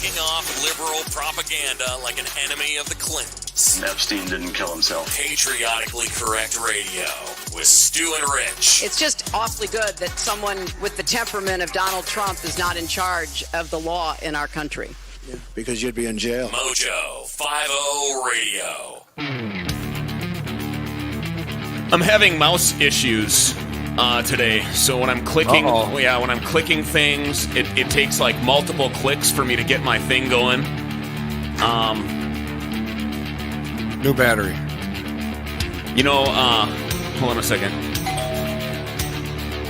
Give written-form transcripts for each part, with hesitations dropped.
fighting off liberal propaganda like an enemy of the Clintons. Epstein didn't kill himself. Patriotically Correct Radio with Stu and Rich. It's just awfully good that someone with the temperament of Donald Trump is not in charge of the law in our country. Yeah, because you'd be in jail. Mojo 50 Radio. I'm having mouse issues today, so when I'm clicking, when I'm clicking things, it takes like multiple clicks for me to get my thing going. New battery. Hold on a second.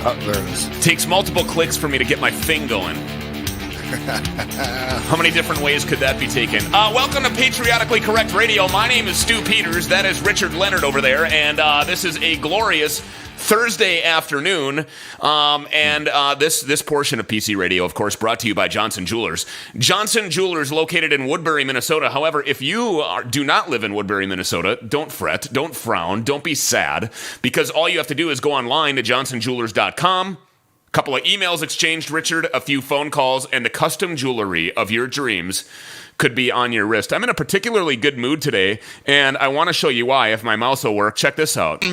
Oh, there it is. Takes multiple clicks for me to get my thing going. How many different ways could that be taken? Welcome to Patriotically Correct Radio. My name is Stu Peters. That is Richard Leonard over there. And this is a glorious Thursday afternoon. This portion of PC Radio, of course, brought to you by Johnson Jewelers. Johnson Jewelers, located in Woodbury, Minnesota. However, if you do not live in Woodbury, Minnesota, don't fret, don't frown, don't be sad, because all you have to do is go online to johnsonjewelers.com. Couple of emails exchanged, Richard, a few phone calls, and the custom jewelry of your dreams could be on your wrist. I'm in a particularly good mood today, and I want to show you why, if my mouse will work. Check this out.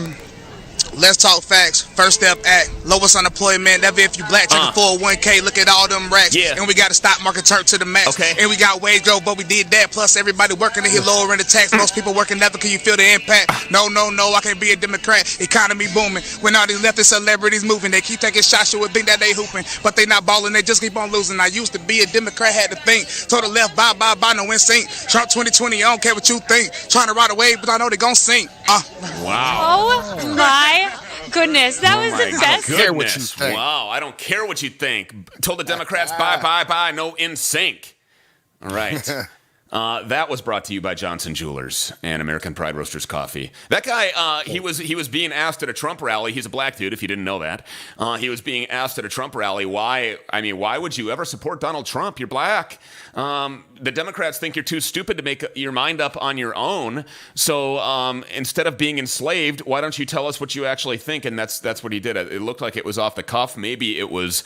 Let's talk facts. First step act. Lowest unemployment ever if you black. Check the 401k. Look at all them racks. Yeah. And we got a stock market turned to the max. Okay. And we got wage growth, but we did that. Plus everybody working to hit lowering the tax. Most people working never. Can you feel the impact? No. I can't be a Democrat. Economy booming. When all these leftist celebrities moving, they keep taking shots. You would think that they hooping, but they not balling. They just keep on losing. I used to be a Democrat, had to think. Told the left bye, no instinct. Trump 2020. I don't care what you think. Trying to ride a wave, but I know they gon' sink. Wow. Oh my goodness, that was the best. Care what you think. Wow, I don't care what you think. Told the Democrats bye, no in sync. All right. That was brought to you by Johnson Jewelers and American Pride Roasters Coffee. That guy, he was being asked at a Trump rally. He's a black dude, if you didn't know that. He was being asked at a Trump rally, why would you ever support Donald Trump? You're black. The Democrats think you're too stupid to make your mind up on your own. So instead of being enslaved, why don't you tell us what you actually think? And that's what he did. It looked like it was off the cuff. Maybe it was,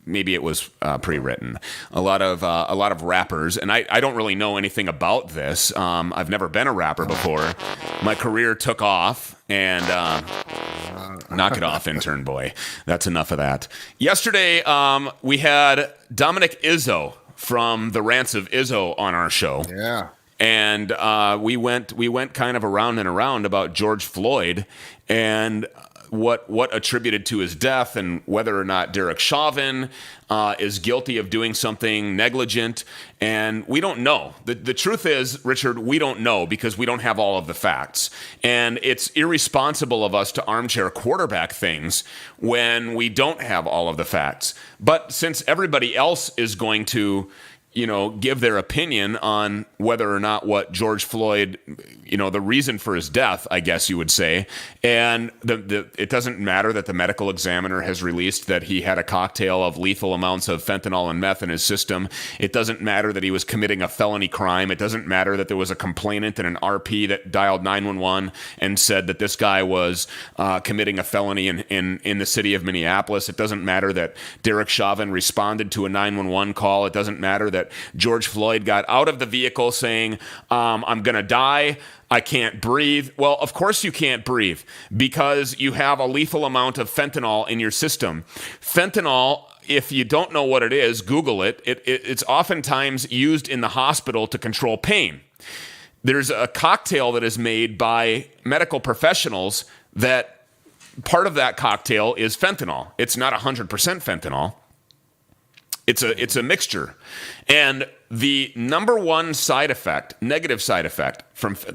Maybe it was pre-written. A lot of rappers, and I don't really know anything about this. I've never been a rapper before. My career took off, and knock it off, intern boy. That's enough of that. Yesterday, we had Dominick Izzo from the Rants of Izzo on our show. Yeah. And we went kind of around and around about George Floyd and what attributed to his death, and whether or not Derek Chauvin is guilty of doing something negligent. And we don't know. The truth is, Richard, we don't know, because we don't have all of the facts. And it's irresponsible of us to armchair quarterback things when we don't have all of the facts. But since everybody else is going to give their opinion on whether or not what George Floyd, the reason for his death, I guess you would say. And it doesn't matter that the medical examiner has released that he had a cocktail of lethal amounts of fentanyl and meth in his system. It doesn't matter that he was committing a felony crime. It doesn't matter that there was a complainant and an RP that dialed 911 and said that this guy was committing a felony in the city of Minneapolis. It doesn't matter that Derek Chauvin responded to a 911 call. It doesn't matter that George Floyd got out of the vehicle saying, I'm going to die. I can't breathe. Well, of course you can't breathe, because you have a lethal amount of fentanyl in your system. Fentanyl, if you don't know what it is, Google it. It's oftentimes used in the hospital to control pain. There's a cocktail that is made by medical professionals that part of that cocktail is fentanyl. It's not 100% fentanyl. It's a mixture. And the number one side effect, negative side effect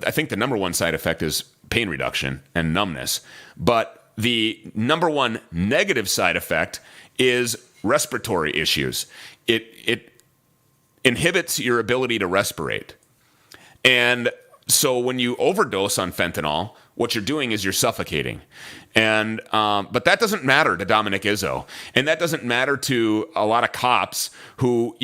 I think the number one side effect is pain reduction and numbness. But the number one negative side effect is respiratory issues. It inhibits your ability to respirate. And so when you overdose on fentanyl, what you're doing is you're suffocating. And but that doesn't matter to Dominick Izzo. And that doesn't matter to a lot of cops who,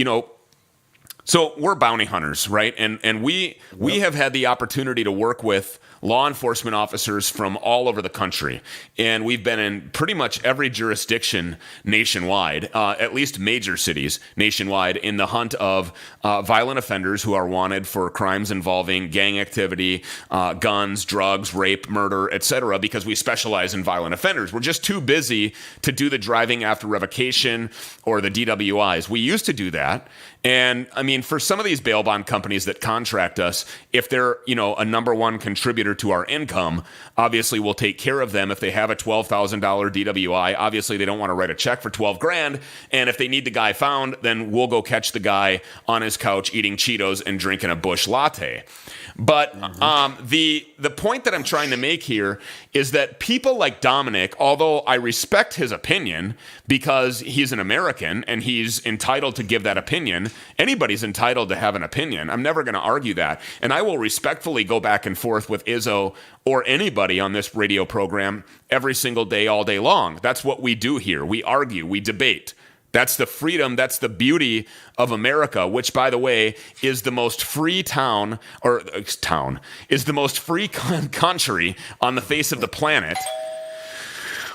so we're bounty hunters, right? And we have had the opportunity to work with law enforcement officers from all over the country. And we've been in pretty much every jurisdiction nationwide, at least major cities nationwide, in the hunt of violent offenders who are wanted for crimes involving gang activity, guns, drugs, rape, murder, etc., because we specialize in violent offenders. We're just too busy to do the driving after revocation or the DWIs. We used to do that. And I mean, for some of these bail bond companies that contract us, if they're, a number one contributor to our income, obviously we'll take care of them. If they have a $12,000 DWI, obviously they don't want to write a check for $12,000. And if they need the guy found, then we'll go catch the guy on his couch eating Cheetos and drinking a Busch latte. But the point that I'm trying to make here is that people like Dominick, although I respect his opinion because he's an American and he's entitled to give that opinion, anybody's entitled to have an opinion. I'm never going to argue that. And I will respectfully go back and forth with Izzo or anybody on this radio program every single day, all day long. That's what we do here. We argue, we debate. That's the freedom, that's the beauty of America, which, by the way, is the most free is the most free country on the face of the planet.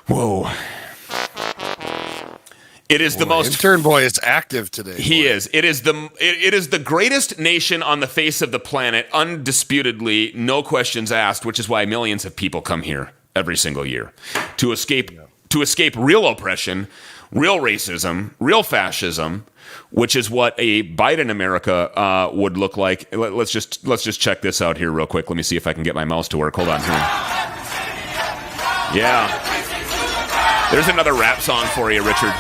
Whoa. It is the most. Intern boy is active today. He is. It is the greatest nation on the face of the planet, undisputedly, no questions asked, which is why millions of people come here every single year to escape real oppression, real racism, real fascism, which is what a Biden America would look like. Let's just check this out here real quick. Let me see if I can get my mouse to work. Hold on here. Yeah. There's another rap song for you, Richard.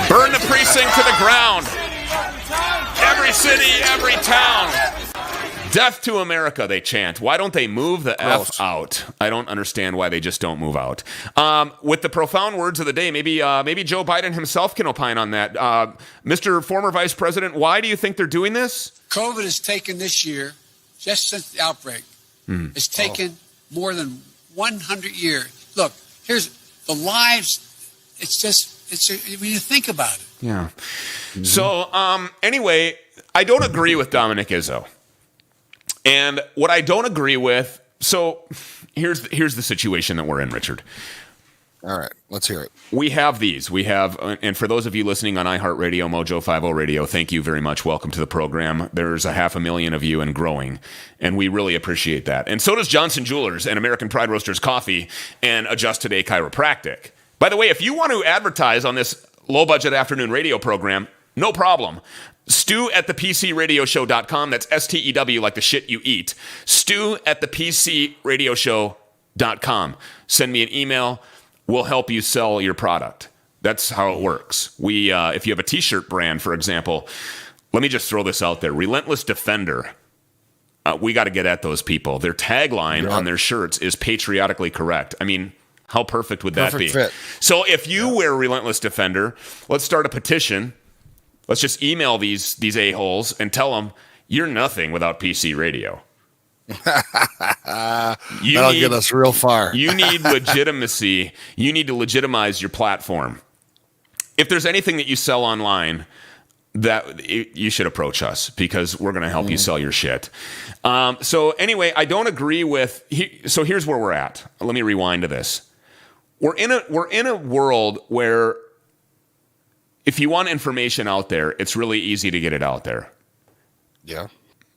Burn the precinct to the ground. Every city, every town. Death to America, they chant. Why don't they move the F out? I don't understand why they just don't move out. With the profound words of the day, maybe Joe Biden himself can opine on that. Mr. Former Vice President, why do you think they're doing this? COVID has taken this year, just since the outbreak, it's taken more than 100 years. Look, here's the lives. When you think about it. Yeah. So, anyway, I don't agree with Dominick Izzo. And what I don't agree with, so here's the situation that we're in, Richard. All right, let's hear it. We have these. And for those of you listening on iHeartRadio, Mojo 50 Radio, thank you very much. Welcome to the program. There's 500,000 of you and growing, and we really appreciate that. And so does Johnson Jewelers and American Pride Roasters Coffee and Adjust Today Chiropractic. By the way, if you want to advertise on this low-budget afternoon radio program, no problem. Stu at thepcradioshow.com. That's STEW, like the shit you eat. Stu at thepcradioshow.com. Send me an email. We'll help you sell your product. That's how it works. If you have a T-shirt brand, for example, let me just throw this out there. Relentless Defender. We got to get at those people. Their tagline on their shirts is patriotically correct. I mean, how perfect would that be? Fit. So if you wear Relentless Defender, let's start a petition. Let's just email these a-holes and tell them you're nothing without PC radio. That'll get us real far. You need legitimacy. You need to legitimize your platform. If there's anything that you sell online, you should approach us because we're going to help you sell your shit. So anyway, I don't agree with. So here's where we're at. Let me rewind to this. We're in a world where if you want information out there, it's really easy to get it out there. Yeah.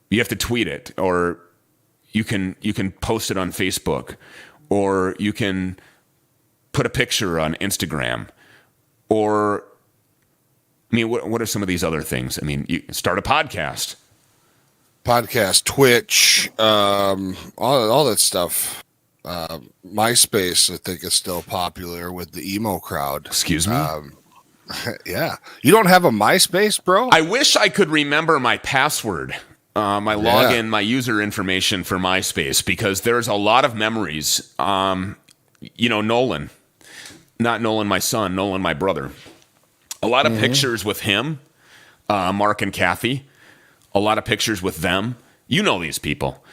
You have to tweet it, or you can post it on Facebook, or you can put a picture on Instagram, or I mean, what are some of these other things? I mean, you start a podcast, Twitch, all that stuff. MySpace, I think, is still popular with the emo crowd. Excuse me. Yeah. You don't have a MySpace, bro? I wish I could remember my password, my login, my user information for MySpace, because there's a lot of memories. Nolan, not Nolan, my son, Nolan, my brother. A lot of pictures with him, Mark and Kathy. A lot of pictures with them. You know these people.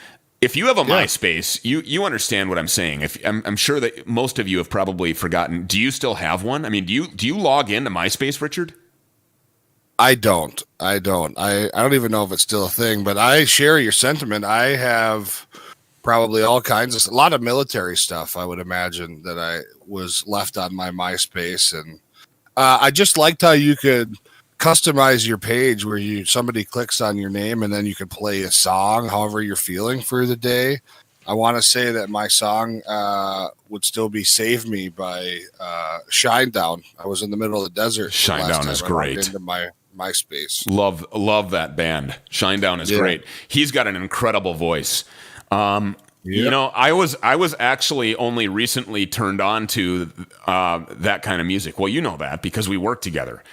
If you have a MySpace, you understand what I'm saying. I'm sure that most of you have probably forgotten. Do you still have one? I mean, do you log into MySpace, Richard? I don't. I don't even know if it's still a thing, but I share your sentiment. I have probably all kinds of, a lot of military stuff, I would imagine, that I was left on my MySpace. And I just liked how you could customize your page where somebody clicks on your name and then you could play a song however you're feeling for the day. I want to say that my song would still be "Save Me" by Shinedown. I was in the middle of the desert. Shinedown is great. Into my MySpace. Love that band. Shinedown is great. He's got an incredible voice. You know, I was actually only recently turned on to that kind of music. Well, you know that because we work together.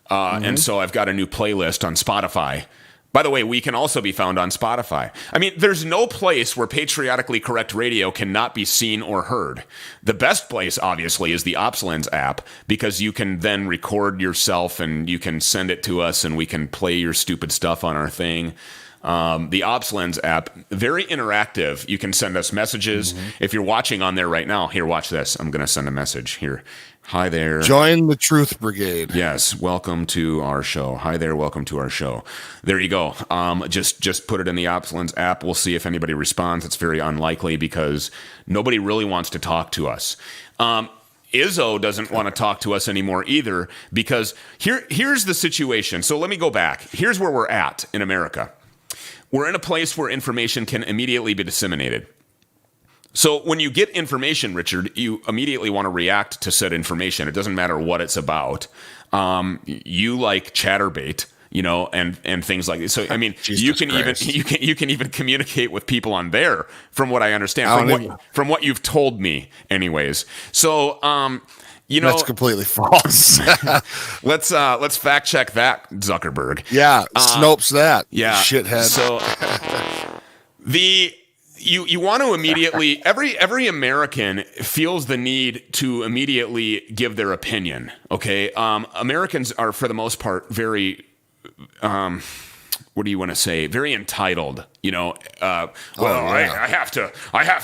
And so I've got a new playlist on Spotify. By the way, we can also be found on Spotify. I mean, there's no place where Patriotically Correct Radio cannot be seen or heard. The best place, obviously, is the OpsLens app, because you can then record yourself and you can send it to us and we can play your stupid stuff on our thing. The OpsLens app, very interactive. You can send us messages. If you're watching on there right now, here, watch this. I'm going to send a message here. Hi there. Join the Truth Brigade. Yes, welcome to our show. Hi there, welcome to our show. There you go. Just put it in the OpsLens app. We'll see if anybody responds. It's very unlikely because nobody really wants to talk to us. Izzo doesn't want to talk to us anymore either, because here's the situation. So let me go back. Here's where we're at in America. We're in a place where information can immediately be disseminated. So when you get information, Richard, you immediately want to react to said information. It doesn't matter what it's about. You like chatterbait, you know, and things like this. So I mean, you can even communicate with people on there, from what I understand, from what you've told me, anyways. So you know, that's completely false. let's fact check that, Zuckerberg. Yeah, Snopes that. Yeah, shithead. So You want to immediately, every American feels the need to immediately give their opinion. Okay, Americans are for the most part very, what do you want to say? Very entitled. You know, I have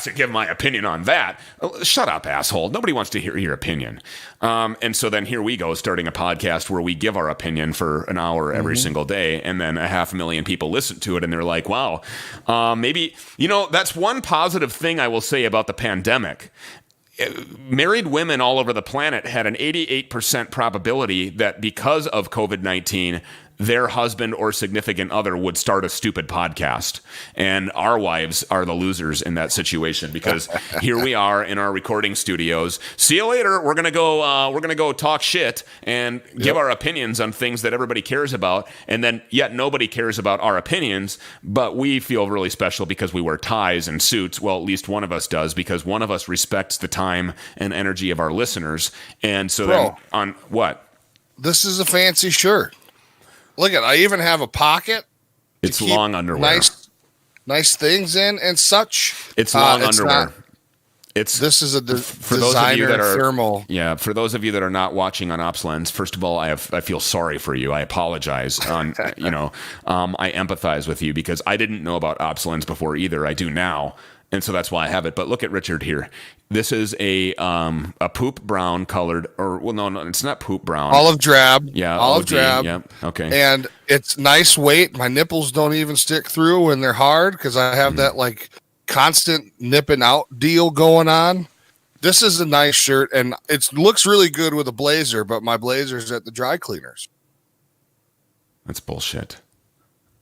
to give my opinion on that. Shut up, asshole. Nobody wants to hear your opinion. And so then here we go, starting a podcast where we give our opinion for an hour every single day, and then 500,000 people listen to it, and they're like, wow, maybe, you know, that's one positive thing I will say about the pandemic. Married women all over the planet had an 88% probability that because of COVID-19, their husband or significant other would start a stupid podcast. And our wives are the losers in that situation, because here we are in our recording studios. See you later. We're going to go talk shit and give our opinions on things that everybody cares about. And then yet nobody cares about our opinions, but we feel really special because we wear ties and suits. Well, at least one of us does, because one of us respects the time and energy of our listeners. And so then on what? This is a fancy shirt. Look at, I even have a pocket. It's long underwear. Nice things in and such. It's long underwear. This is a for those of you that are thermal. Yeah, for those of you that are not watching on OpsLens, first of all, I feel sorry for you. I apologize. I empathize with you because I didn't know about OpsLens before either. I do now. And so that's why I have it. But look at Richard here. This is a poop brown colored, or well, no, it's not poop brown. Olive drab. Yeah, olive drab. Yeah, okay. And it's nice weight. My nipples don't even stick through when they're hard because I have that like constant nipping out deal going on. This is a nice shirt, and it looks really good with a blazer. But my blazer's at the dry cleaners. That's bullshit.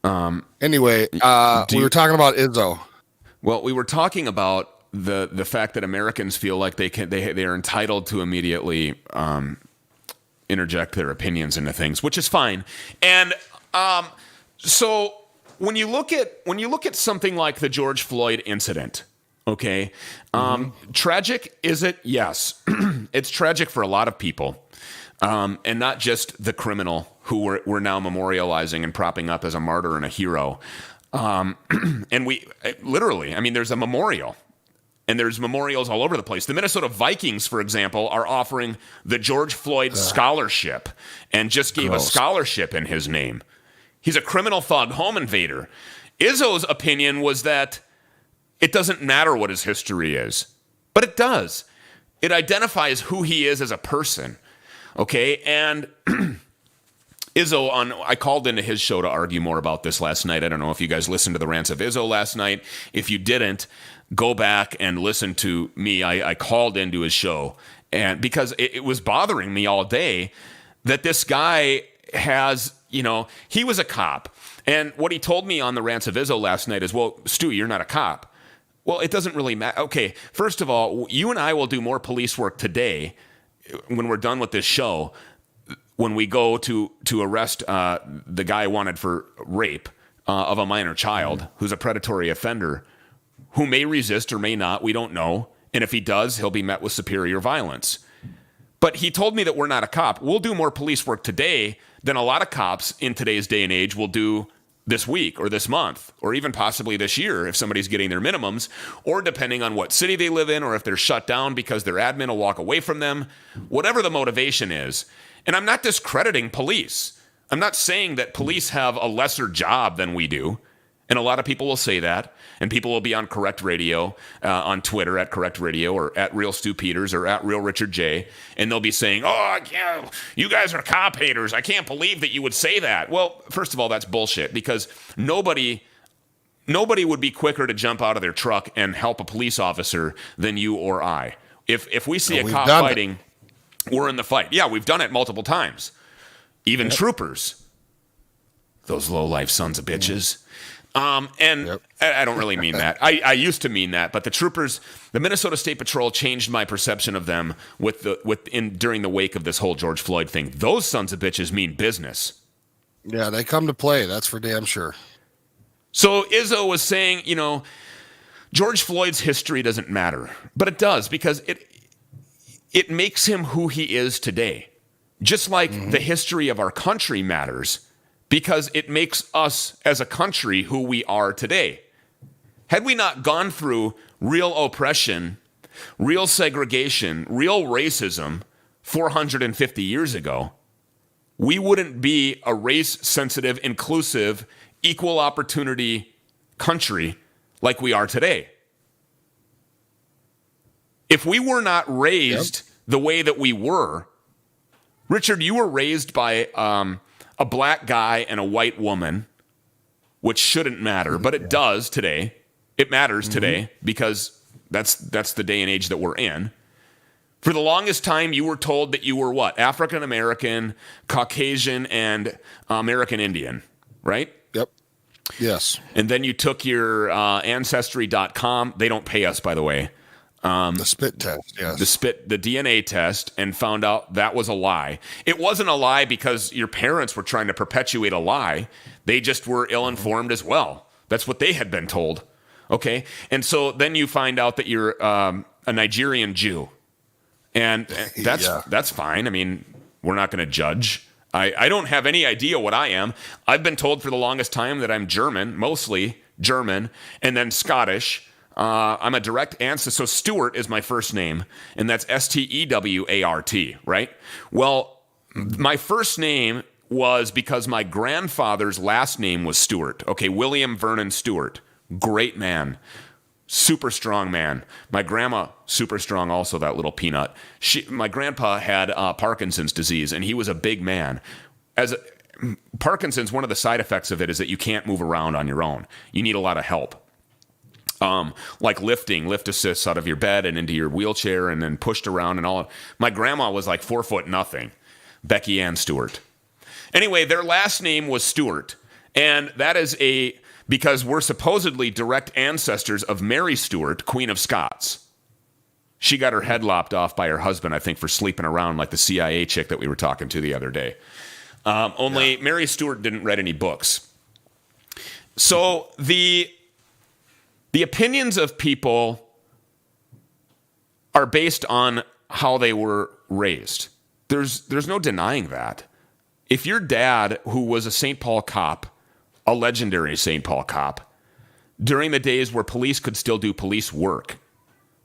Anyway, we were talking about Izzo. Well, we were talking about the fact that Americans feel like they are entitled to immediately interject their opinions into things, which is fine. And so when you look at something like the George Floyd incident, okay, tragic is it? Yes, it's tragic for a lot of people, and not just the criminal who we're now memorializing and propping up as a martyr and a hero. And we literally, I mean, there's a memorial, and there's memorials all over the place. The Minnesota Vikings, for example, are offering the George Floyd scholarship and just gave a scholarship in his name. He's a criminal thug home invader. Izzo's opinion was that it doesn't matter what his history is, but it does. It identifies who he is as a person. Okay. And Izzo I called into his show to argue more about this last night. I don't know if you guys listened to the rants of Izzo last night. If you didn't, go back and listen to me. I called into his show, and because it was bothering me all day that this guy has, he was a cop. And what he told me on the rants of Izzo last night is, well, Stu, you're not a cop. Well, it doesn't really matter. Okay, first of all, you and I will do more police work today when we're done with this show, when we go to arrest the guy wanted for rape of a minor child who's a predatory offender, who may resist or may not, we don't know. And if he does, he'll be met with superior violence. But he told me that we're not a cop. We'll do more police work today than a lot of cops in today's day and age will do this week or this month or even possibly this year if somebody's getting their minimums, or depending on what city they live in, or if they're shut down because their admin will walk away from them, whatever the motivation is. And I'm not discrediting police. I'm not saying that police have a lesser job than we do. And a lot of people will say that, and people will be on Correct Radio, on Twitter at Correct Radio, or at Real Stu Peters, or at Real Richard J, and they'll be saying, oh, yeah, you guys are cop haters. I can't believe that you would say that. Well, first of all, that's bullshit, because nobody would be quicker to jump out of their truck and help a police officer than you or I. If we see a cop fighting, we're in the fight. Yeah, we've done it multiple times. Even troopers. Those low-life sons of bitches. I don't really mean that. I used to mean that, but the troopers, the Minnesota State Patrol changed my perception of them during the wake of this whole George Floyd thing. Those sons of bitches mean business. Yeah, they come to play. That's for damn sure. So Izzo was saying, George Floyd's history doesn't matter, but it does, because it makes him who he is today. Just like the history of our country matters, because it makes us as a country who we are today. Had we not gone through real oppression, real segregation, real racism 450 years ago, we wouldn't be a race-sensitive, inclusive, equal opportunity country like we are today. If we were not raised the way that we were, Richard, you were raised by a black guy and a white woman, which shouldn't matter, but it does today. It matters today because that's the day and age that we're in. For the longest time, you were told that you were what? African American, Caucasian, and American Indian, right? Yep. Yes. And then you took your Ancestry.com. They don't pay us, by the way. The spit test, yes. The DNA test, and found out that was a lie. It wasn't a lie because your parents were trying to perpetuate a lie. They just were ill-informed as well. That's what they had been told. Okay? And so then you find out that you're a Nigerian Jew. And that's fine. I mean, we're not going to judge. I don't have any idea what I am. I've been told for the longest time that I'm German, mostly German, and then Scottish. I'm a direct ancestor. So Stewart is my first name, and that's Stewart, right? Well, my first name was because my grandfather's last name was Stewart. Okay, William Vernon Stewart. Great man. Super strong man. My grandma, super strong also, that little peanut. My grandpa had Parkinson's disease, and he was a big man. Parkinson's, one of the side effects of it is that you can't move around on your own. You need a lot of help. Like lift assists out of your bed and into your wheelchair and then pushed around and all. My grandma was like 4'0", Becky Ann Stewart. Anyway, their last name was Stewart. And that is because we're supposedly direct ancestors of Mary Stuart, Queen of Scots. She got her head lopped off by her husband, I think, for sleeping around like the CIA chick that we were talking to the other day. Mary Stuart didn't read any books. So the opinions of people are based on how they were raised. There's no denying that. If your dad, who was a St. Paul cop, a legendary St. Paul cop, during the days where police could still do police work,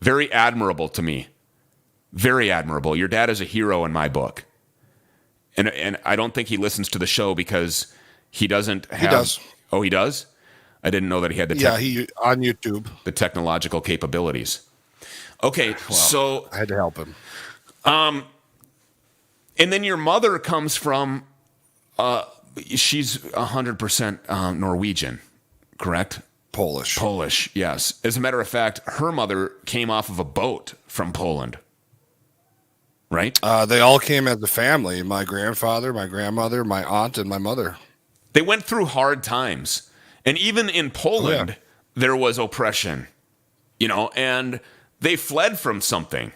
very admirable to me. Very admirable. Your dad is a hero in my book. And I don't think he listens to the show because he doesn't have... He does. Oh, he does? I didn't know that he had the he on YouTube, the technological capabilities. Okay, well, so I had to help him. And then your mother comes from She's 100% Norwegian, correct? Polish, yes. As a matter of fact, her mother came off of a boat from Poland, right? They all came as a family. My grandfather, my grandmother, my aunt, and my mother. They went through hard times. And even in Poland, there was oppression, and they fled from something.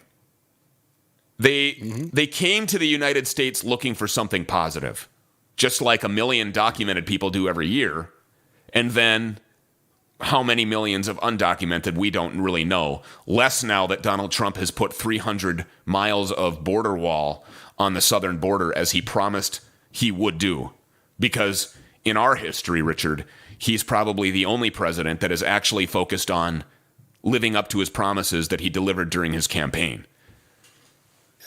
They came to the United States looking for something positive, just like 1 million documented people do every year. And then how many millions of undocumented, we don't really know. Less now that Donald Trump has put 300 miles of border wall on the southern border as he promised he would do. Because in our history, Richard, he's probably the only president that is actually focused on living up to his promises that he delivered during his campaign.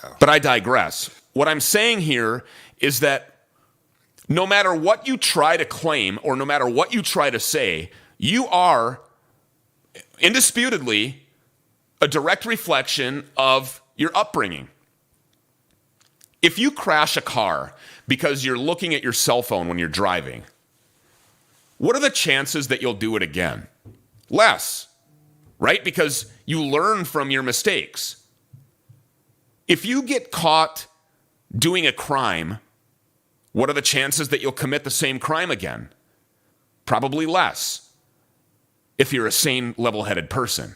Yeah. But I digress. What I'm saying here is that no matter what you try to claim or no matter what you try to say, you are indisputably a direct reflection of your upbringing. If you crash a car because you're looking at your cell phone when you're driving, what are the chances that you'll do it again? Less, right? Because you learn from your mistakes. If you get caught doing a crime, what are the chances that you'll commit the same crime again? Probably less, if you're a sane, level-headed person.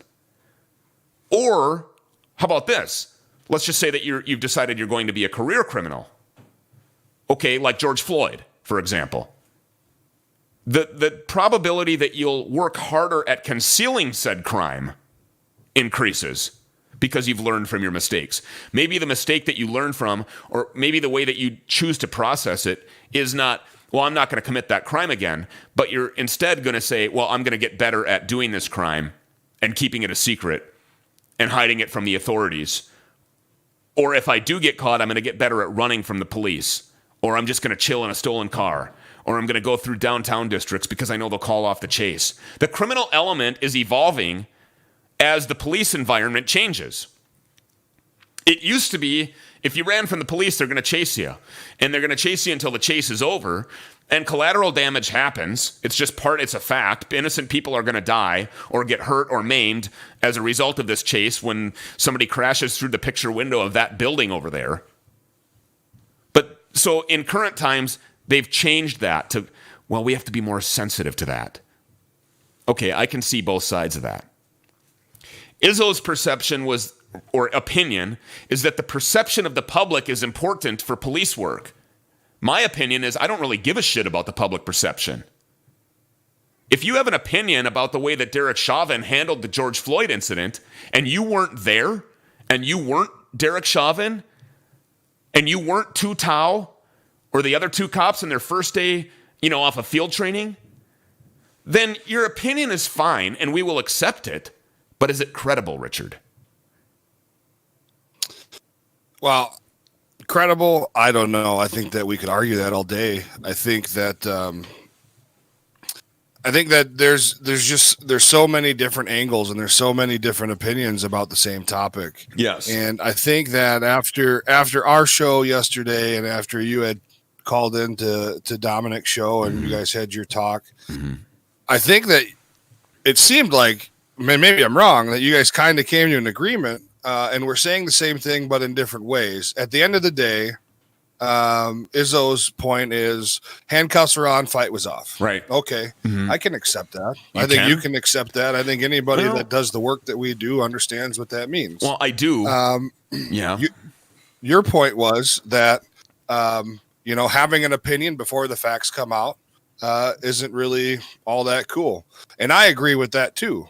Or, how about this? Let's just say that you've decided you're going to be a career criminal. Okay, like George Floyd, for example. The probability that you'll work harder at concealing said crime increases because you've learned from your mistakes. Maybe the mistake that you learn from, or maybe the way that you choose to process it is not, well, I'm not going to commit that crime again, but you're instead going to say, well, I'm going to get better at doing this crime and keeping it a secret and hiding it from the authorities. Or if I do get caught, I'm going to get better at running from the police. Or I'm just going to chill in a stolen car. Or I'm going to go through downtown districts because I know they'll call off the chase. The criminal element is evolving as the police environment changes. It used to be, if you ran from the police, they're going to chase you. And they're going to chase you until the chase is over. And collateral damage happens. It's a fact. Innocent people are going to die or get hurt or maimed as a result of this chase when somebody crashes through the picture window of that building over there. But so in current times, they've changed that to, well, we have to be more sensitive to that. Okay, I can see both sides of that. Izzo's perception or opinion is that the perception of the public is important for police work. My opinion is I don't really give a shit about the public perception. If you have an opinion about the way that Derek Chauvin handled the George Floyd incident, and you weren't there, and you weren't Derek Chauvin, and you weren't Tu Tao, or the other two cops in their first day, off of field training, then your opinion is fine, and we will accept it. But is it credible, Richard? Well, credible, I don't know. I think that we could argue that all day. I think that there's so many different angles and there's so many different opinions about the same topic. Yes. And I think that after our show yesterday and after you had called into Dominick's show and you guys had your talk, I think that it seemed like, maybe I'm wrong, that you guys kind of came to an agreement and we're saying the same thing, but in different ways. At the end of the day, Izzo's point is handcuffs are on, fight was off. Right. Okay. I can accept that. I think you can accept that. I think anybody that does the work that we do understands what that means. Well, I do. Yeah. Your point was that, having an opinion before the facts come out isn't really all that cool. And I agree with that too.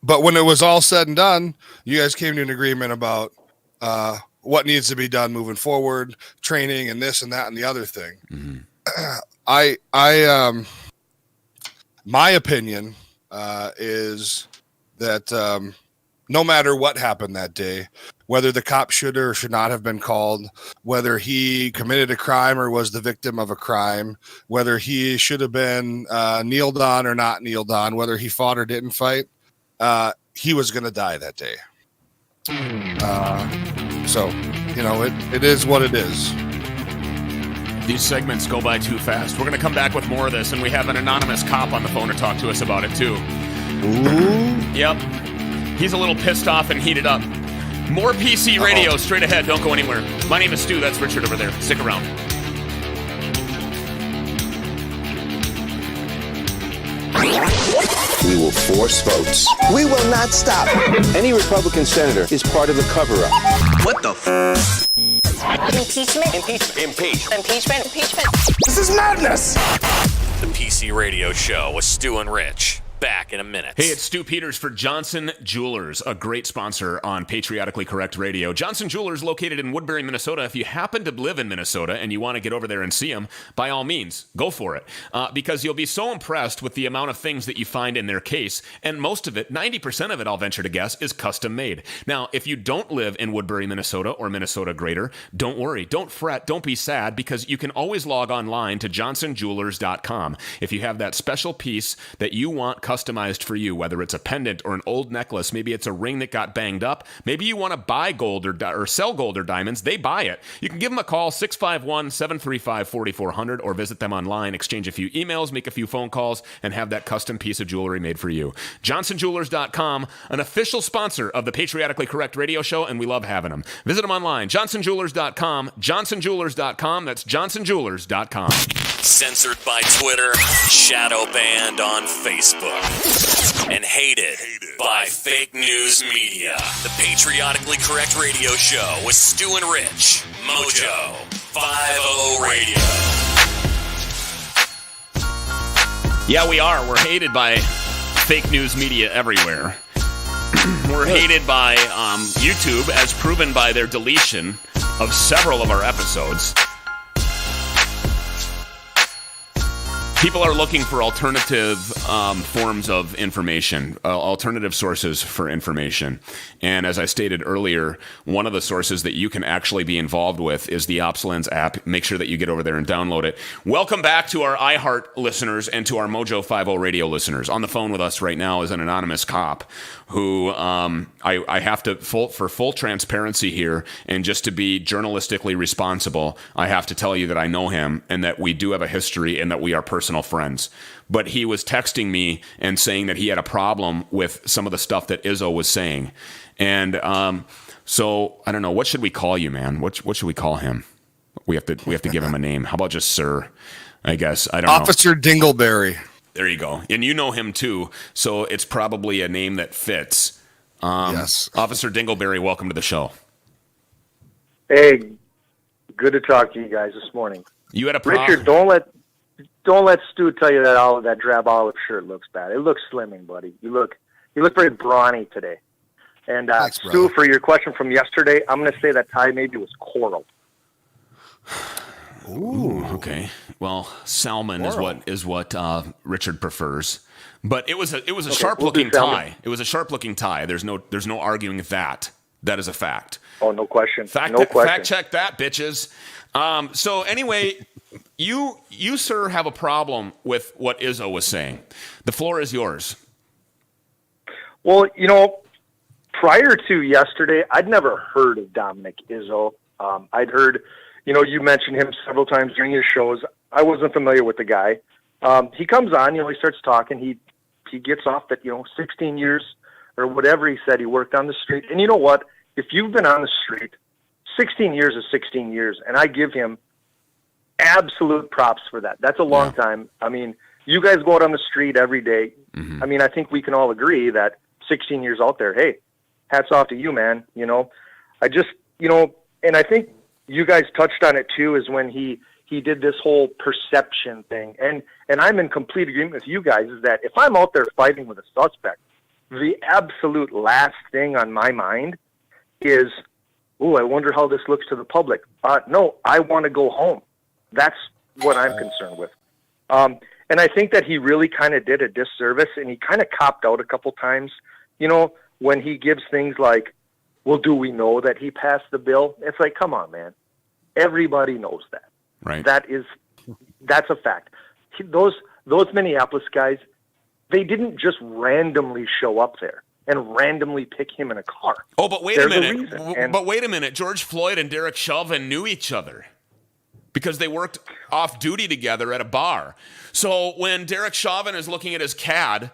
But when it was all said and done, you guys came to an agreement about what needs to be done moving forward, training and this and that and the other thing. My opinion is that no matter what happened that day, whether the cop should or should not have been called, whether he committed a crime or was the victim of a crime, whether he should have been kneeled on or not kneeled on, whether he fought or didn't fight, he was going to die that day. So, it is what it is. These segments go by too fast. We're going to come back with more of this, and we have an anonymous cop on the phone to talk to us about it, too. Ooh. Yep. He's a little pissed off and heated up. More PC radio straight ahead. Don't go anywhere. My name is Stu. That's Richard over there. Stick around. We will force votes. We will not stop. Any Republican senator is part of the cover-up. What the f***? Impeachment. Impeachment. This is madness. The PC Radio Show with Stu and Rich. Back in a minute. Hey, it's Stu Peters for Johnson Jewelers, a great sponsor on Patriotically Correct Radio. Johnson Jewelers, located in Woodbury, Minnesota. If you happen to live in Minnesota and you want to get over there and see them, by all means, go for it. Because you'll be so impressed with the amount of things that you find in their case. And most of it, 90% of it, I'll venture to guess, is custom made. Now, if you don't live in Woodbury, Minnesota or Minnesota Greater, don't worry, don't fret, don't be sad, because you can always log online to johnsonjewelers.com. If you have that special piece that you want customized for you, whether it's a pendant or an old necklace, maybe it's a ring that got banged up, maybe you want to buy gold or sell gold or diamonds, they buy it. You can give them a call, 651-735-4400, or visit them online, exchange a few emails, make a few phone calls, and have that custom piece of jewelry made for you. johnsonjewelers.com, an official sponsor of the Patriotically Correct Radio Show, and we love having them. Visit them online, johnsonjewelers.com, johnsonjewelers.com, that's johnsonjewelers.com. Censored by Twitter, shadow banned on Facebook, and hated by fake news media. The Patriotically Correct Radio Show with Stu and Rich. Mojo 50 Radio. Yeah, we are. We're hated by fake news media everywhere. We're hated by YouTube, as proven by their deletion of several of our episodes. People are looking for alternative forms of information, alternative sources for information. And as I stated earlier, one of the sources that you can actually be involved with is the OpsLens app. Make sure that you get over there and download it. Welcome back to our iHeart listeners and to our Mojo 50 radio listeners. On the phone with us right now is an anonymous cop who I have to, for full transparency here, and just to be journalistically responsible, I have to tell you that I know him and that we do have a history and that we are personal friends. But he was texting me and saying that he had a problem with some of the stuff that Izzo was saying. And so I don't know, what should we call you, man? What should we call him? We have to give him a name. How about just Sir? I guess. I don't know. Officer Dingleberry. There you go. And you know him too, so it's probably a name that fits. Yes. Officer Dingleberry, welcome to the show. Hey, good to talk to you guys this morning. You had a problem. Richard, don't let Stu tell you that that drab olive shirt looks bad. It looks slimming, buddy. You look very brawny today. And Thanks, Stu, brother. for your question from yesterday, I'm going to say that tie maybe was coral. Ooh, okay. Well, salmon is what Richard prefers. But it was a sharp looking tie. It was a sharp looking tie. There's no arguing that. That is a fact. Oh, no question. Fact check that, bitches. So anyway, you sir have a problem with what Izzo was saying. The floor is yours. Well, prior to yesterday, I'd never heard of Dominick Izzo. I'd heard, you mentioned him several times during your shows. I wasn't familiar with the guy. He comes on, he starts talking. He gets off that, 16 years or whatever he said he worked on the street. And you know what? If you've been on the street, 16 years is 16 years. And I give him absolute props for that. That's a long time. I mean, you guys go out on the street every day. Mm-hmm. I mean, I think we can all agree that 16 years out there, hey, hats off to you, man. I just, and I think you guys touched on it too, is when he did this whole perception thing. And I'm in complete agreement with you guys, is that if I'm out there fighting with a suspect, the absolute last thing on my mind is, I wonder how this looks to the public. No, I want to go home. That's what I'm concerned with. And I think that he really kind of did a disservice, and he kind of copped out a couple times, when he gives things like, well, do we know that he passed the bill? It's like, come on, man. Everybody knows that. Right. That's a fact. Those Minneapolis guys, they didn't just randomly show up there and randomly pick him in a car. Oh, but wait a minute. But wait a minute. George Floyd and Derek Chauvin knew each other. because they worked off duty together at a bar. So when Derek Chauvin is looking at his CAD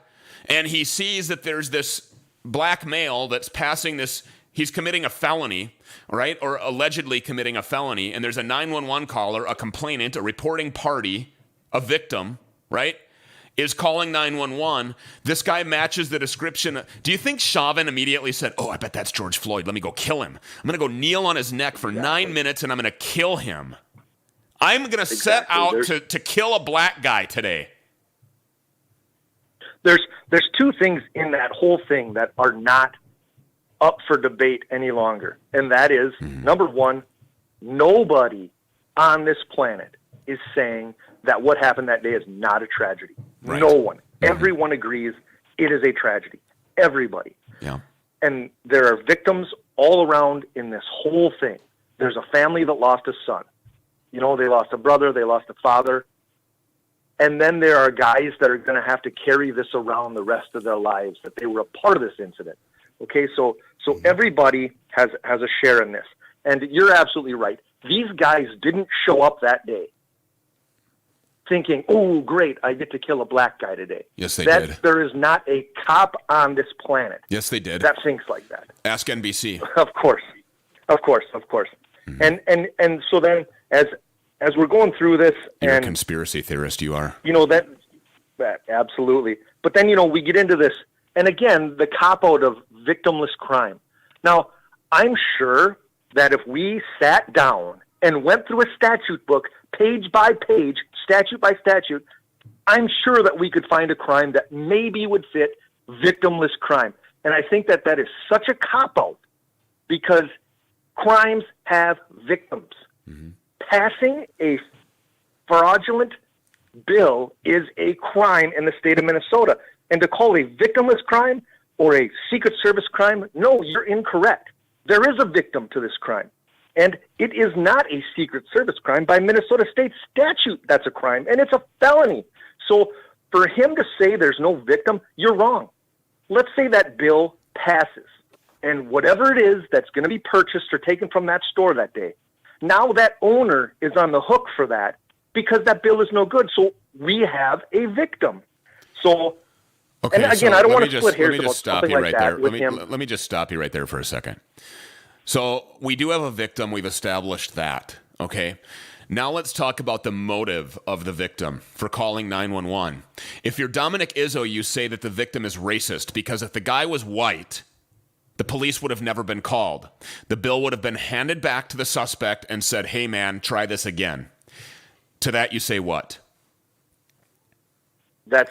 and he sees that there's this black male that's passing this, he's committing a felony, right? Or allegedly committing a felony, and there's a 911 caller, a complainant, a reporting party, a victim, right? Is calling 911. This guy matches the description. Do you think Chauvin immediately said, oh, I bet that's George Floyd. Let me go kill him. I'm going to go kneel on his neck for 9 minutes and I'm going to kill him. I'm going to set out to kill a black guy today. There's two things in that whole thing that are not up for debate any longer. And that is, number one, nobody on this planet is saying that what happened that day is not a tragedy. Right. No one. Everyone agrees it is a tragedy. Everybody. Yeah. And there are victims all around in this whole thing. There's a family that lost a son. You know, they lost a brother, they lost a father. And then there are guys that are going to have to carry this around the rest of their lives, that they were a part of this incident. Okay, so everybody has a share in this. And you're absolutely right. These guys didn't show up that day thinking, oh, great, I get to kill a black guy today. Yes, they did. There is not a cop on this planet. Yes, they did. That thinks like that. Ask NBC. Of course. Mm-hmm. And so then as we're going through this, you're a conspiracy theorist, you are. You know, that absolutely. But then, you know, we get into this, and again, the cop-out of victimless crime. Now, I'm sure that if we sat down and went through a statute book, page by page, statute by statute, I'm sure that we could find a crime that maybe would fit victimless crime. And I think that is such a cop-out because crimes have victims. Mm-hmm. Passing a fraudulent bill is a crime in the state of Minnesota. And to call a victimless crime or a Secret Service crime, no, you're incorrect. There is a victim to this crime. And it is not a Secret Service crime. By Minnesota state statute, that's a crime, and it's a felony. So for him to say there's no victim, you're wrong. Let's say that bill passes, and whatever it is that's going to be purchased or taken from that store that day, now that owner is on the hook for that because that bill is no good. So we have a victim. So, okay, and again, I don't want to split hairs about something like that with him. Let me just stop you right there for a second. So we do have a victim. We've established that. Okay. Now let's talk about the motive of the victim for calling 911. If you're Dominick Izzo, you say that the victim is racist because if the guy was white, the police would have never been called. The bill would have been handed back to the suspect and said, hey, man, try this again. To that, you say what? That's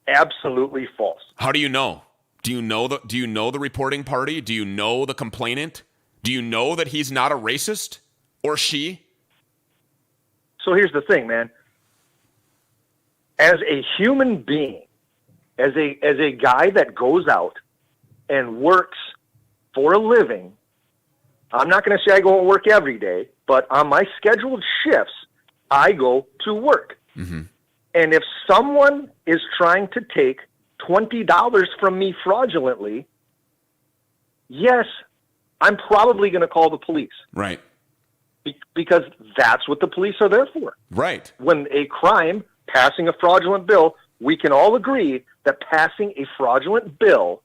absolutely false. How do you know? Do you know the reporting party? Do you know the complainant? Do you know that he's not a racist or she? So here's the thing, man. As a human being, as a guy that goes out and works for a living, I'm not going to say I go and work every day, but on my scheduled shifts, I go to work. Mm-hmm. And if someone is trying to take $20 from me fraudulently, yes, I'm probably going to call the police. Right. Because that's what the police are there for. Right. When a crime, passing a fraudulent bill, we can all agree that passing a fraudulent bill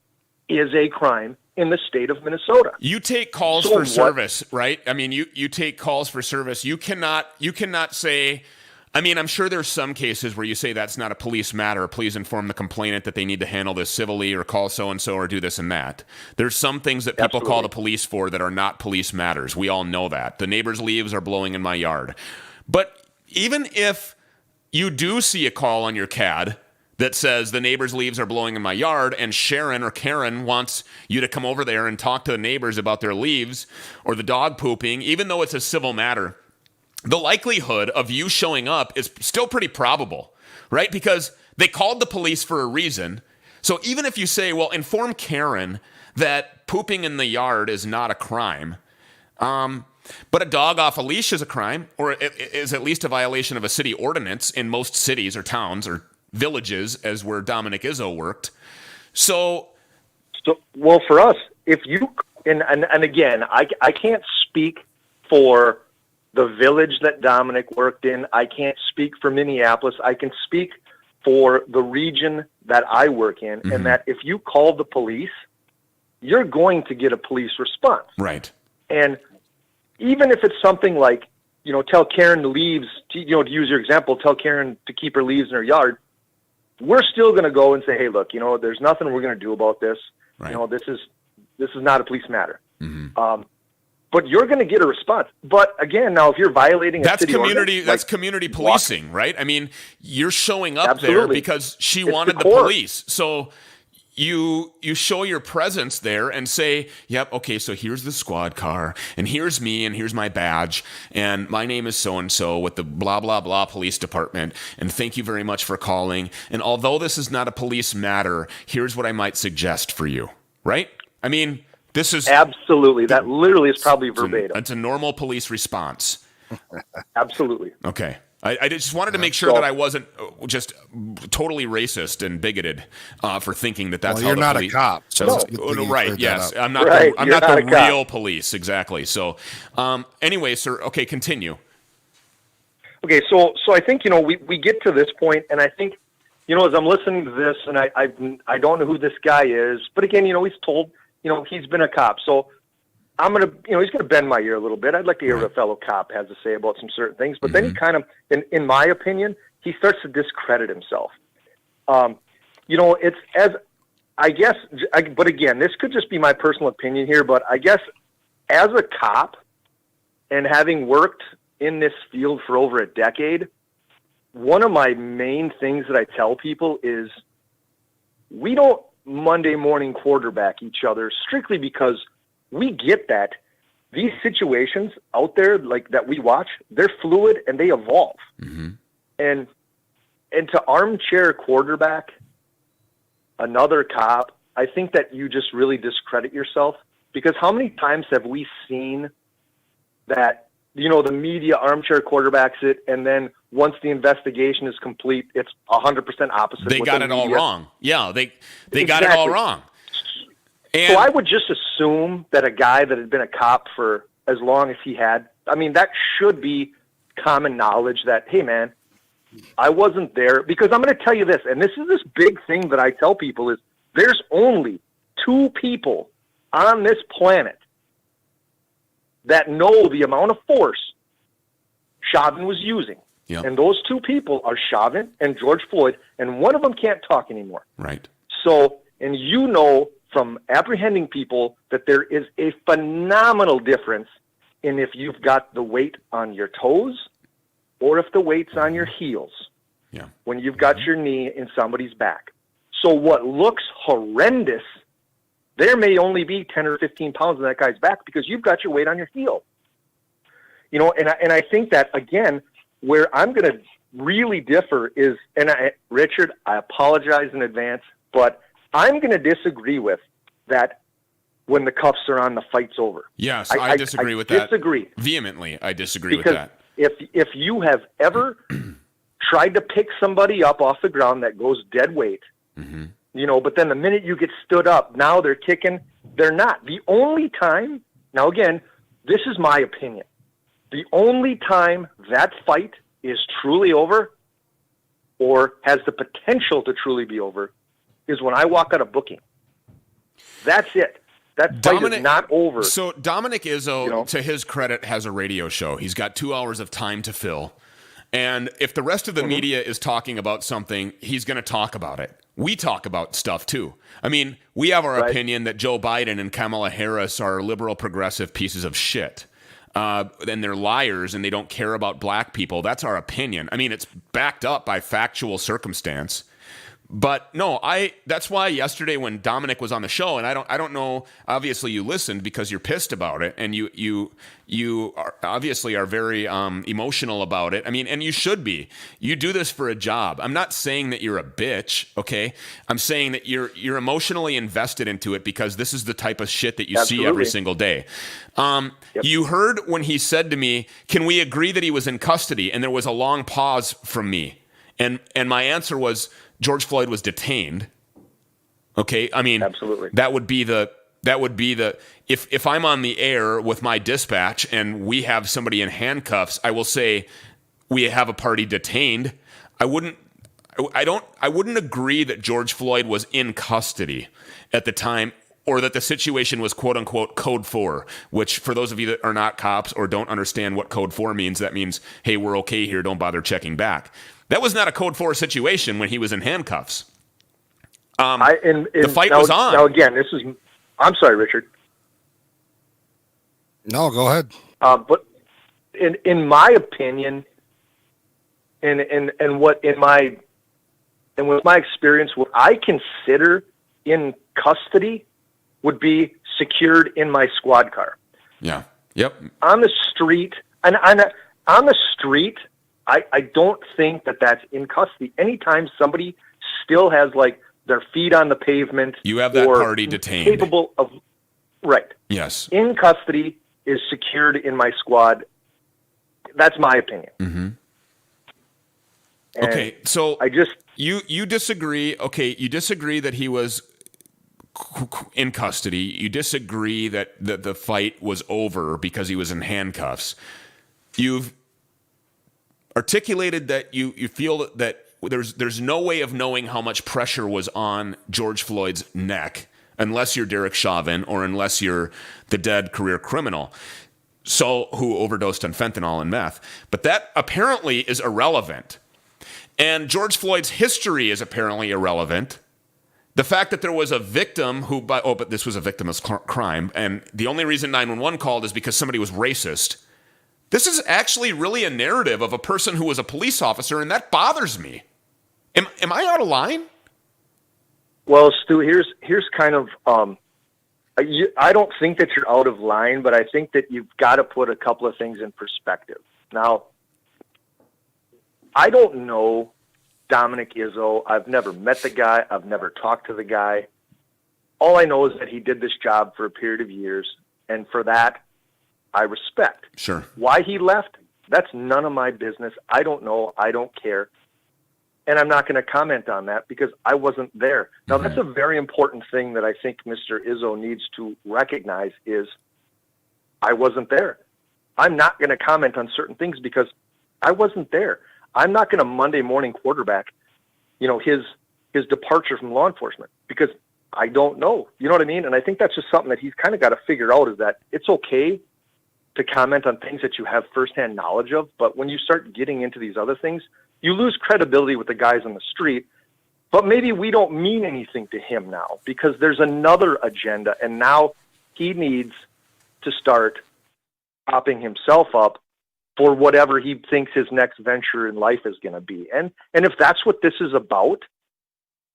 is a crime in the state of Minnesota. You take calls for service, right? I mean, you take calls for service. You cannot say, I mean, I'm sure there's some cases where you say that's not a police matter. Please inform the complainant that they need to handle this civilly or call so-and-so or do this and that. There's some things that people call the police for that are not police matters. We all know that. The neighbor's leaves are blowing in my yard. But even if you do see a call on your CAD that says the neighbor's leaves are blowing in my yard and Sharon or Karen wants you to come over there and talk to the neighbors about their leaves or the dog pooping, even though it's a civil matter, the likelihood of you showing up is still pretty probable, right? Because they called the police for a reason. So even if you say, well, inform Karen that pooping in the yard is not a crime, but a dog off a leash is a crime, or it is at least a violation of a city ordinance in most cities or towns or villages, as where Dominick Izzo worked. So well, for us, if you, and again, I can't speak for the village that Dominick worked in. I can't speak for Minneapolis. I can speak for the region that I work in, and that if you call the police, you're going to get a police response. Right. And even if it's something like, tell Karen to leaves, to use your example, tell Karen to keep her leaves in her yard, we're still going to go and say, hey, look, there's nothing we're going to do about this. Right. This is not a police matter. But you're going to get a response. But again, now if you're violating that's community policing, right? I mean, you're showing up there because she wanted the police. So you show your presence there and say, yep, okay, so here's the squad car, and here's me, and here's my badge, and my name is so-and-so with the blah, blah, blah police department, and thank you very much for calling. And although this is not a police matter, here's what I might suggest for you, right? I mean, this is... Absolutely. That literally is probably verbatim. It's a normal police response. Absolutely. Okay. I just wanted to make sure that I wasn't just totally racist and bigoted for thinking that's how you're the not police... a cop. So right, yes. I'm not not the a real police, exactly. So anyway, sir, okay, continue. Okay, so I think, we get to this point, and I think, as I'm listening to this, and I don't know who this guy is, but again, he's told, he's been a cop. So I'm going to, he's going to bend my ear a little bit. I'd like to hear what a fellow cop has to say about some certain things. But then he kind of, in my opinion, he starts to discredit himself. It's as, I guess, but again, this could just be my personal opinion here, but I guess as a cop and having worked in this field for over a decade, one of my main things that I tell people is we don't Monday morning quarterback each other strictly because we get that these situations out there like that we watch, they're fluid and they evolve. And to armchair quarterback another cop, I think that you just really discredit yourself, because how many times have we seen that, the media armchair quarterbacks it, and then once the investigation is complete, it's 100% opposite. They got it all wrong. Yeah, they got it all wrong. And so I would just assume that a guy that had been a cop for as long as he had, that should be common knowledge that, hey, man, I wasn't there. Because I'm going to tell you this, and this is this big thing that I tell people is there's only 2 people on this planet that know the amount of force Chauvin was using. Yep. And those 2 people are Chauvin and George Floyd, and one of them can't talk anymore. Right. So, and from apprehending people that there is a phenomenal difference in if you've got the weight on your toes or if the weight's on your heels. Yeah. When you've got your knee in somebody's back. So what looks horrendous, there may only be 10 or 15 pounds in that guy's back because you've got your weight on your heel. And I think that, again, where I'm going to really differ is, Richard, I apologize in advance, but I'm going to disagree with that when the cuffs are on, the fight's over. Yes, I disagree with that. Disagree. Vehemently, I disagree because with that. If you have ever tried to pick somebody up off the ground that goes dead weight, but then the minute you get stood up, now they're kicking, they're not. The only time, now again, this is my opinion, the only time that fight is truly over or has the potential to truly be over is when I walk out of booking. That's it. That fight is not over. So Dominick Izzo, to his credit, has a radio show. He's got 2 hours of time to fill. And if the rest of the media is talking about something, he's going to talk about it. We talk about stuff too. We have our opinion that Joe Biden and Kamala Harris are liberal progressive pieces of shit. And they're liars and they don't care about black people. That's our opinion. It's backed up by factual circumstance. But no, that's why yesterday when Dominick was on the show, and I don't know, obviously you listened because you're pissed about it, and you are obviously are very emotional about it. And you should be. You do this for a job. I'm not saying that you're a bitch, okay? I'm saying that you're emotionally invested into it because this is the type of shit that you see every single day. You heard when he said to me, "Can we agree that he was in custody?" And there was a long pause from me, and my answer was, George Floyd was detained. Okay, absolutely. That would be the That would be if I'm on the air with my dispatch and we have somebody in handcuffs, I will say we have a party detained. I wouldn't agree that George Floyd was in custody at the time, or that the situation was quote unquote code 4, which for those of you that are not cops or don't understand what code 4 means, that means, hey, we're okay here, don't bother checking back. That was not a code 4 situation when he was in handcuffs. The fight was on. Now again, I'm sorry, Richard. No, go ahead. But in my opinion, and with my experience, what I consider in custody would be secured in my squad car. Yeah. Yep. On the street, and on the street, I don't think that that's in custody. Anytime somebody still has like their feet on the pavement, you have that party detained, capable of right. Yes. In custody is secured in my squad. That's my opinion. Mm-hmm. Okay, so you disagree. Okay, you disagree that he was in custody. You disagree that the fight was over because he was in handcuffs. You've articulated that you feel that there's no way of knowing how much pressure was on George Floyd's neck unless you're Derek Chauvin or unless you're the dead career criminal, who overdosed on fentanyl and meth. But that apparently is irrelevant. And George Floyd's history is apparently irrelevant. The fact that there was a victim but this was a victimless crime, and the only reason 911 called is because somebody was racist. This is actually really a narrative of a person who was a police officer, and that bothers me. Am I out of line? Well, Stu, here's kind of I don't think that you're out of line, but I think that you've got to put a couple of things in perspective. Now, I don't know Dominick Izzo. I've never met the guy. I've never talked to the guy. All I know is that he did this job for a period of years, and for that, I respect. Sure. Why he left, that's none of my business. I don't know. I don't care. And I'm not going to comment on that because I wasn't there. Now, that's a very important thing that I think Mr. Izzo needs to recognize is I wasn't there. I'm not going to comment on certain things because I wasn't there. I'm not going to Monday morning quarterback, his departure from law enforcement because I don't know. You know what I mean? And I think that's just something that he's kind of got to figure out is that it's okay to comment on things that you have firsthand knowledge of. But when you start getting into these other things, you lose credibility with the guys on the street. But maybe we don't mean anything to him now because there's another agenda. And now he needs to start propping himself up for whatever he thinks his next venture in life is going to be. And if that's what this is about,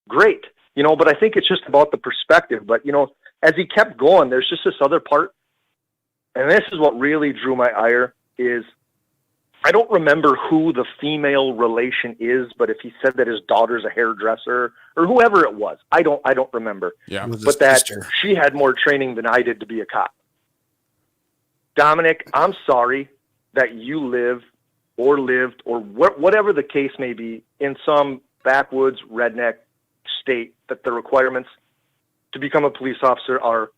great. But I think it's just about the perspective. But, as he kept going, there's just this other part. And this is what really drew my ire is I don't remember who the female relation is, but if he said that his daughter's a hairdresser or whoever it was, I don't remember. Yeah. But that she had more training than I did to be a cop. Dominick, I'm sorry that you lived or whatever the case may be in some backwoods redneck state that the requirements to become a police officer are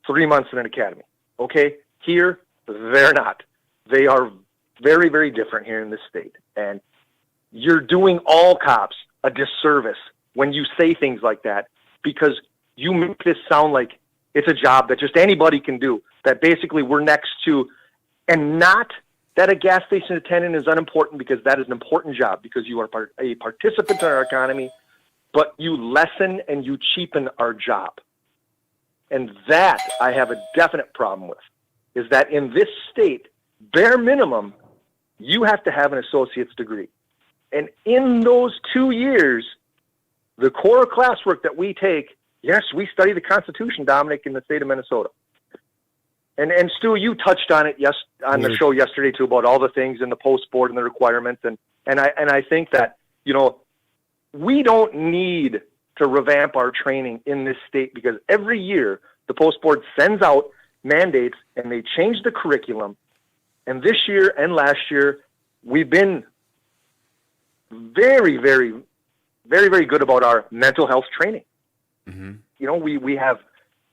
3 months in an academy. Okay? Here, they're not. They are very, very different here in this state. And you're doing all cops a disservice when you say things like that because you make this sound like it's a job that just anybody can do, that basically we're next to, and not that a gas station attendant is unimportant because that is an important job because you are a participant in our economy, but you lessen and you cheapen our job. And that I have a definite problem with, is that in this state, bare minimum, you have to have an associate's degree. And in those 2 years, the core classwork that we take, yes, we study the Constitution, Dominick, in the state of Minnesota. And Stu, you touched on it on the show yesterday too about all the things in the post board and the requirements. And I think that, we don't need to revamp our training in this state because every year the post board sends out mandates and they change the curriculum. And this year and last year, we've been very, very, very, very good about our mental health training. Mm-hmm. We have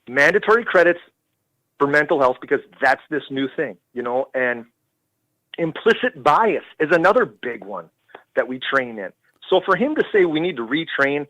mandatory credits for mental health because that's this new thing, and implicit bias is another big one that we train in. So for him to say we need to retrain,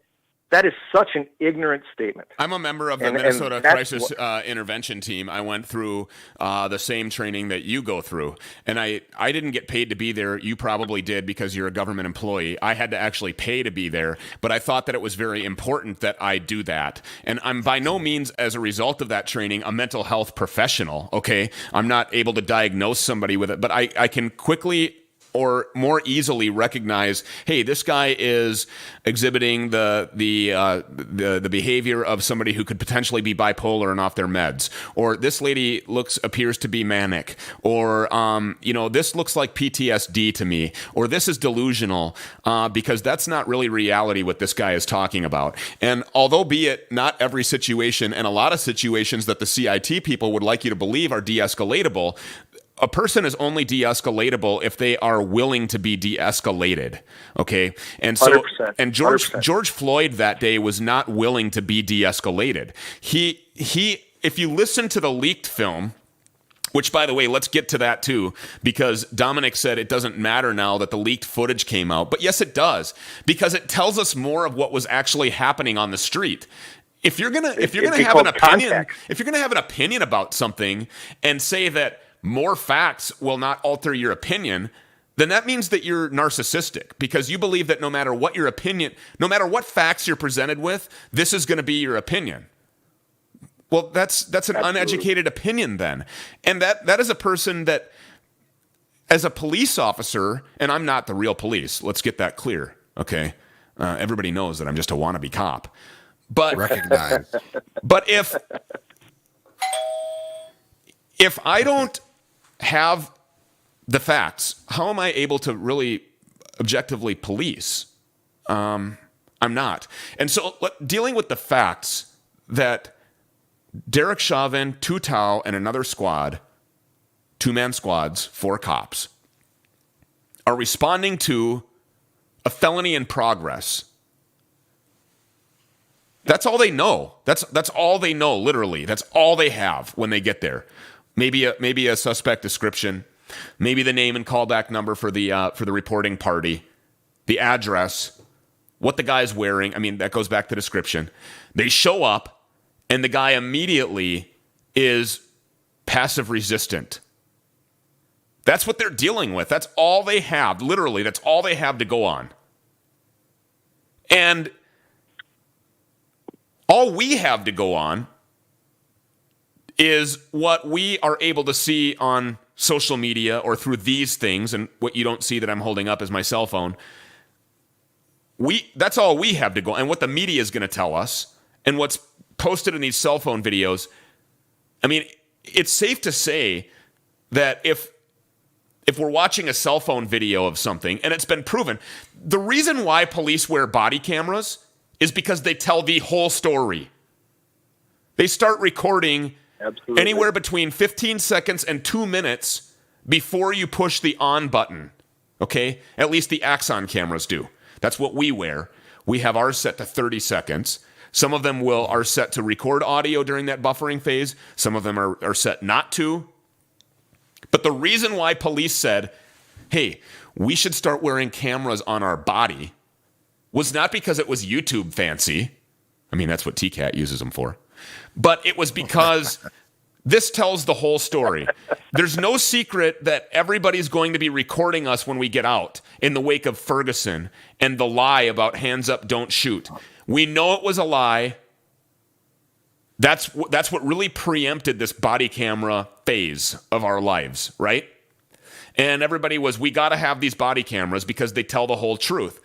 that is such an ignorant statement. I'm a member of the Minnesota Crisis Intervention Team. I went through the same training that you go through. And I didn't get paid to be there. You probably did because you're a government employee. I had to actually pay to be there. But I thought that it was very important that I do that. And I'm by no means, as a result of that training, a mental health professional, okay? I'm not able to diagnose somebody with it. But I can quickly or more easily recognize, hey, this guy is exhibiting the behavior of somebody who could potentially be bipolar and off their meds, or this lady appears to be manic, or this looks like PTSD to me, or this is delusional, because that's not really reality what this guy is talking about. And although be it not every situation, and a lot of situations that the CIT people would like you to believe are de-escalatable, a person is only de-escalatable if they are willing to be de-escalated, okay? And so, 100%, and George Floyd that day was not willing to be de-escalated. He, if you listen to the leaked film, which, by the way, let's get to that too, because Dominick said it doesn't matter now that the leaked footage came out. But yes, it does, because it tells us more of what was actually happening on the street. If you're gonna have an opinion about something and say that more facts will not alter your opinion, then that means that you're narcissistic, because you believe that no matter what your opinion, no matter what facts you're presented with, this is going to be your opinion. Well, that's an Absolutely. Uneducated opinion then. And that is a person that, as a police officer, and I'm not the real police, let's get that clear, okay? Everybody knows that I'm just a wannabe cop. But recognize. But if I don't have the facts, how am I able to really objectively police? I'm not. And so dealing with the facts that Derek Chauvin, Tutau, and another squad, 2-man squads, 4 cops, are responding to a felony in progress. That's all they know. That's all they know, literally. That's all they have when they get there. Maybe a suspect description, maybe the name and callback number for the reporting party, the address, what the guy's wearing. I mean, that goes back to description. They show up, and the guy immediately is passive resistant. That's what they're dealing with. That's all they have. Literally, that's all they have to go on. And all we have to go on is what we are able to see on social media or through these things, and what you don't see that I'm holding up is my cell phone. That's all we have to go, and what the media is going to tell us, and what's posted in these cell phone videos. I mean, it's safe to say that if we're watching a cell phone video of something, and it's been proven, the reason why police wear body cameras is because they tell the whole story. They start recording Absolutely. Anywhere between 15 seconds and 2 minutes before you push the on button, okay? At least the Axon cameras do. That's what we wear. We have ours set to 30 seconds. Some of them are set to record audio during that buffering phase. Some of them are set not to. But the reason why police said, hey, we should start wearing cameras on our body was not because it was YouTube fancy. I mean, that's what TCAT uses them for. But it was because this tells the whole story. There's no secret that everybody's going to be recording us when we get out in the wake of Ferguson and the lie about hands up, don't shoot. We know it was a lie. That's what really preempted this body camera phase of our lives, right? And everybody was, we got to have these body cameras because they tell the whole truth.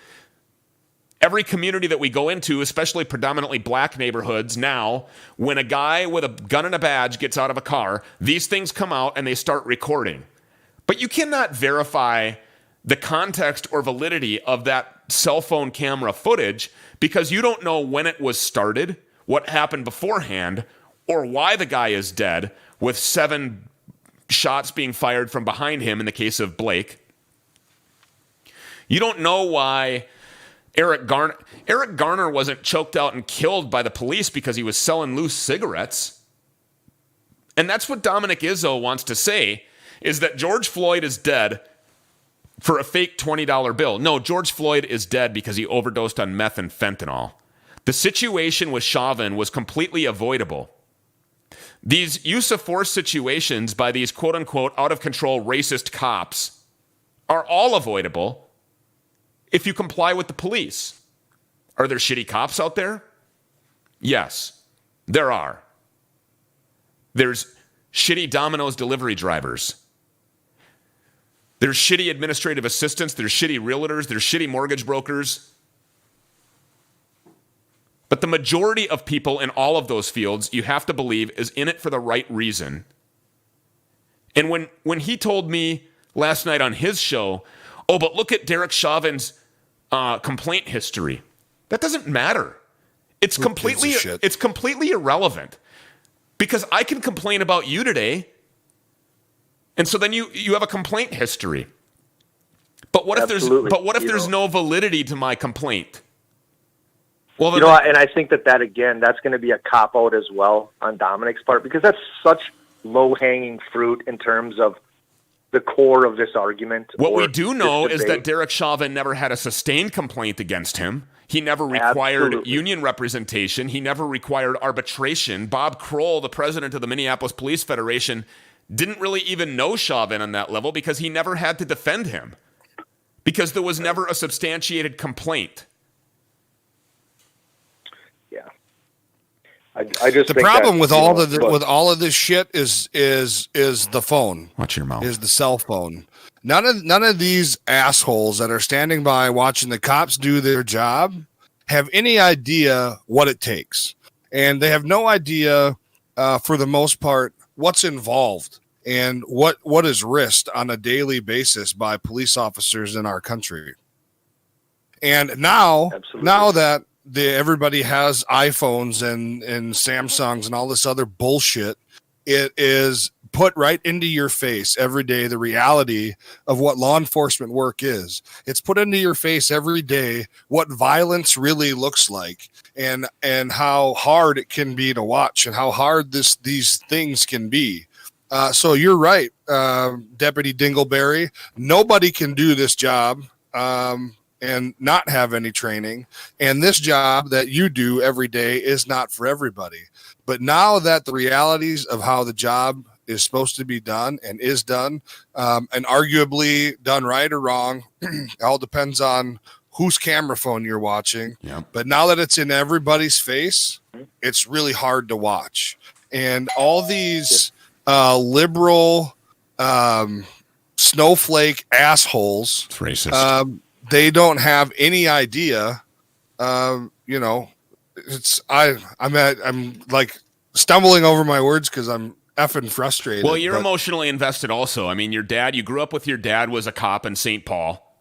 Every community that we go into, especially predominantly black neighborhoods now, when a guy with a gun and a badge gets out of a car, these things come out and they start recording. But you cannot verify the context or validity of that cell phone camera footage because you don't know when it was started, what happened beforehand, or why the guy is dead with 7 shots being fired from behind him in the case of Blake. You don't know why Eric Garner wasn't choked out and killed by the police because he was selling loose cigarettes. And that's what Dominick Izzo wants to say, is that George Floyd is dead for a fake $20 bill. No, George Floyd is dead because he overdosed on meth and fentanyl. The situation with Chauvin was completely avoidable. These use of force situations by these quote-unquote out-of-control racist cops are all avoidable if you comply with the police. Are there shitty cops out there? Yes, there are. There's shitty Domino's delivery drivers. There's shitty administrative assistants. There's shitty realtors. There's shitty mortgage brokers. But the majority of people in all of those fields, you have to believe, is in it for the right reason. And when he told me last night on his show, oh, but look at Derek Chauvin's complaint history. That doesn't matter. It's completely irrelevant. Because I can complain about you today, and so then you have a complaint history. But what if there's no validity to my complaint? Well, and I think that again, that's going to be a cop out as well on Dominick's part, because that's such low hanging fruit in terms of the core of this argument. What we do know is that Derek Chauvin never had a sustained complaint against him. He never required union representation. He never required arbitration. Bob Kroll, the president of the Minneapolis Police Federation, didn't really even know Chauvin on that level because he never had to defend him, because there was never a substantiated complaint. Yeah, I just the think problem with all of this shit is the phone. Watch your mouth. Is the cell phone. None of these assholes that are standing by watching the cops do their job have any idea what it takes. And they have no idea, for the most part, what's involved and what is risked on a daily basis by police officers in our country. And now that everybody has iPhones and Samsungs and all this other bullshit, it is put right into your face every day, the reality of what law enforcement work is. It's put into your face every day what violence really looks like, and how hard it can be to watch, and how hard these things can be. So you're right, Deputy Dingleberry. Nobody can do this job and not have any training. And this job that you do every day is not for everybody. But now that the realities of how the job is supposed to be done and is done, and arguably done right or wrong, it all depends on whose camera phone you're watching. Yep. But now that it's in everybody's face, it's really hard to watch. And all these liberal snowflake assholes, it's racist. They don't have any idea. I'm like stumbling over my words because I'm effing frustrated. Well, you're emotionally invested also. I mean, you grew up with your dad was a cop in St. Paul.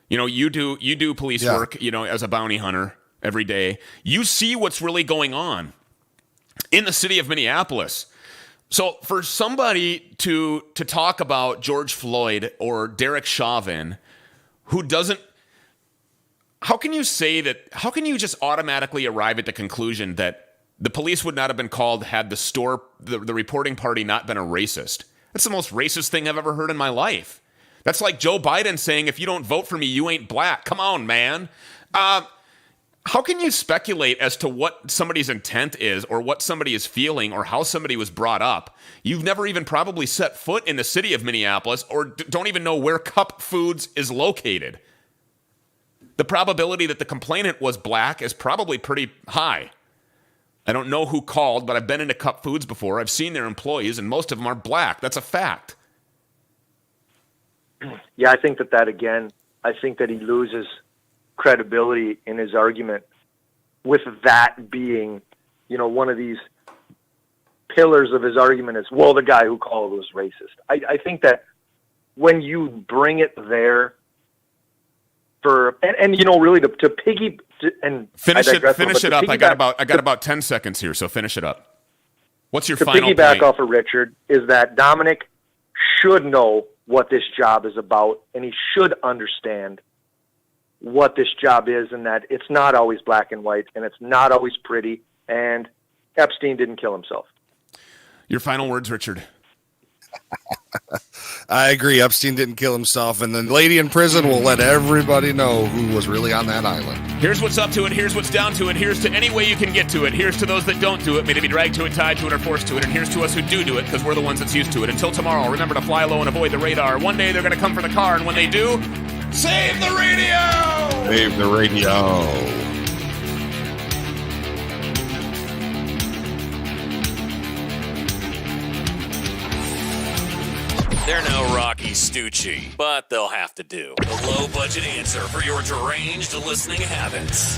You do police work, as a bounty hunter every day. You see what's really going on in the city of Minneapolis. So for somebody to talk about George Floyd or Derek Chauvin, who doesn't, how can you say that? How can you just automatically arrive at the conclusion that the police would not have been called had the reporting party not been a racist? That's the most racist thing I've ever heard in my life. That's like Joe Biden saying, if you don't vote for me, you ain't black. Come on, man. How can you speculate as to what somebody's intent is, or what somebody is feeling, or how somebody was brought up? You've never even probably set foot in the city of Minneapolis, or don't even know where Cup Foods is located. The probability that the complainant was black is probably pretty high. I don't know who called, but I've been into Cup Foods before. I've seen their employees, and most of them are black. That's a fact. Yeah, I think that again, I think that he loses credibility in his argument with that being, one of these pillars of his argument is, well, the guy who called was racist. I think that when you bring it there really to piggy and finish it up. I got about 10 seconds here, so finish it up. What's your final point? To piggyback off of Richard is that Dominick should know what this job is about, and he should understand what this job is, and that it's not always black and white, and it's not always pretty, and Epstein didn't kill himself. Your final words, Richard. I agree. Epstein didn't kill himself, and the lady in prison will let everybody know who was really on that island. Here's what's up to it. Here's what's down to it. Here's to any way you can get to it. Here's to those that don't do it. May they be dragged to it, tied to it, or forced to it. And here's to us who do it, because we're the ones that's used to it. Until tomorrow, remember to fly low and avoid the radar. One day they're going to come for the car, and when they do, save the radio! Save the radio. They're no Rocky Stucci, but they'll have to do. A low-budget answer for your deranged listening habits.